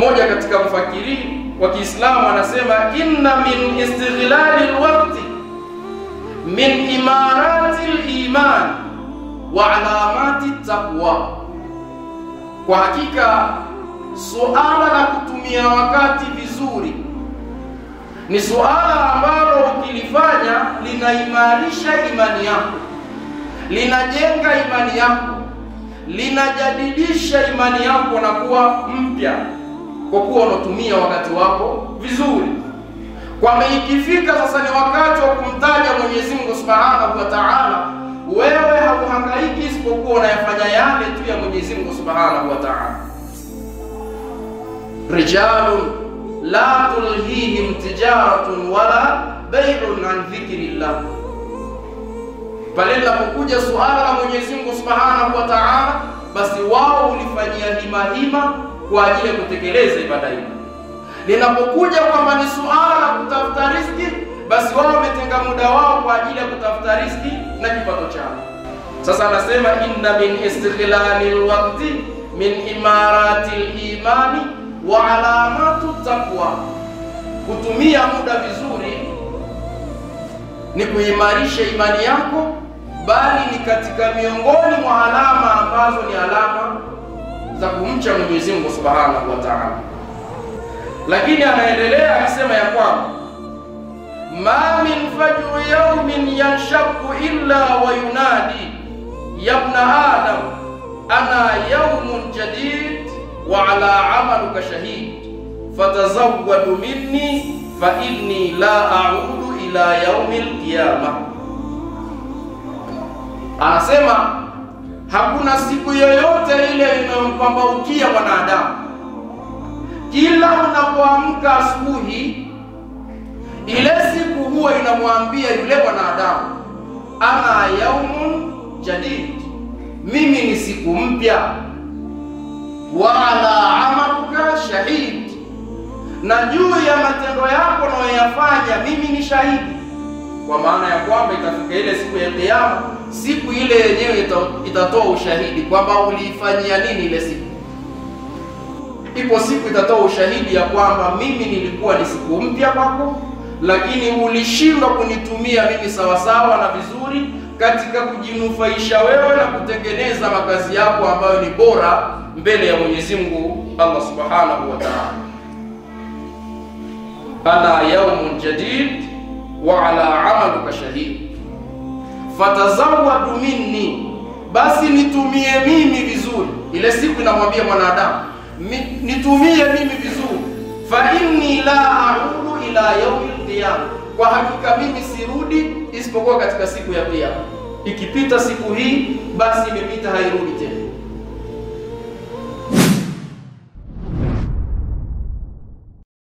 Moja katika mfakiri wa Kiislamu anasema inna min istighlali alwaqti min imarati aliman wa alamati taqwa. Kwa hakika suala la kutumia wakati vizuri ni suala ambalo ukilifanya linaimarisha imani yako, linajenga imani yako, linajadidisha imani yako na kuwa mpya, kwa kuwa unatumia wakati wako vizuri. Kwa ikifika sasa ni wakati wa kumtaja Mwenyezi Mungu Subhanahu wa Ta'ala, wewe hauhangaiki isipokuwa unayafanya yale tu ya Mwenyezi Mungu Subhanahu wa Ta'ala. Rijalun la tulhihim tijaratun wala bay'un an dhikrillah. Pale linapokuja suala la Mwenyezi Mungu Subhanahu wa Ta'ala, basi wao ulifanyia hima kwa ajili ya kutekeleza ibada hiyo. Linapokuja kwamba ni suala la kutafuta riziki, basi wao wametenga muda wao kwa ajili ya kutafuta riziki na kipato chao. Sasa anasema inna min istighlali alwaqti min imarati alimani wa alamatu taqwa. Kutumia muda vizuri ni kuimarisha imani yako, bali ni katika miongoni mwa alama ambazo ni alama za kumcha Mwenyezi Mungu Subhanahu wa Ta'ala. Lakini anaendelea akisema ya kwamba ma min fajru yawmin yanshaqu illa wa yunadi ya ibn adam ana yawmun jadid wa ala amaluka shahid fatazawwadu minni fa inni la a'udu ila yawmil qiyamah. Anasema hakuna siku yoyote ile inayompambaukia wanadamu. Kila unapoamka asubuhi, ile siku huwa inamwambia yule wanadamu, ana yaumun jadid, mimi ni siku mpya, wa ala amaluka shahid, na juu ya matendo yako unayoyafanya mimi ni shahidi. Kwa maana ya kwamba itafika ile siku ya Kiyama, siku ile yenyewe itatoa ushahidi kwamba uliifanyia nini ile siku. Ipo siku itatoa ushahidi ya kwamba mimi nilikuwa ni siku mpya kwako, lakini ulishindwa kunitumia mimi sawasawa na vizuri katika kujinufaisha wewe na kutengeneza makazi yako ambayo ni bora mbele ya Mwenyezi Mungu Allah Subhanahu wa Ta'ala. Ana yawmun jadid wa ala amaluka shahid fatazawwadu minni, basi nitumie mimi vizuri. Ile siku inamwambia mwanadamu, nitumie mimi vizuri, fa inni la a'udu ila yawmil qiyamah, kwa hakika mimi sirudi isipokuwa katika siku ya Kiyama. Ikipita siku hii, basi imepita, hairudi tena.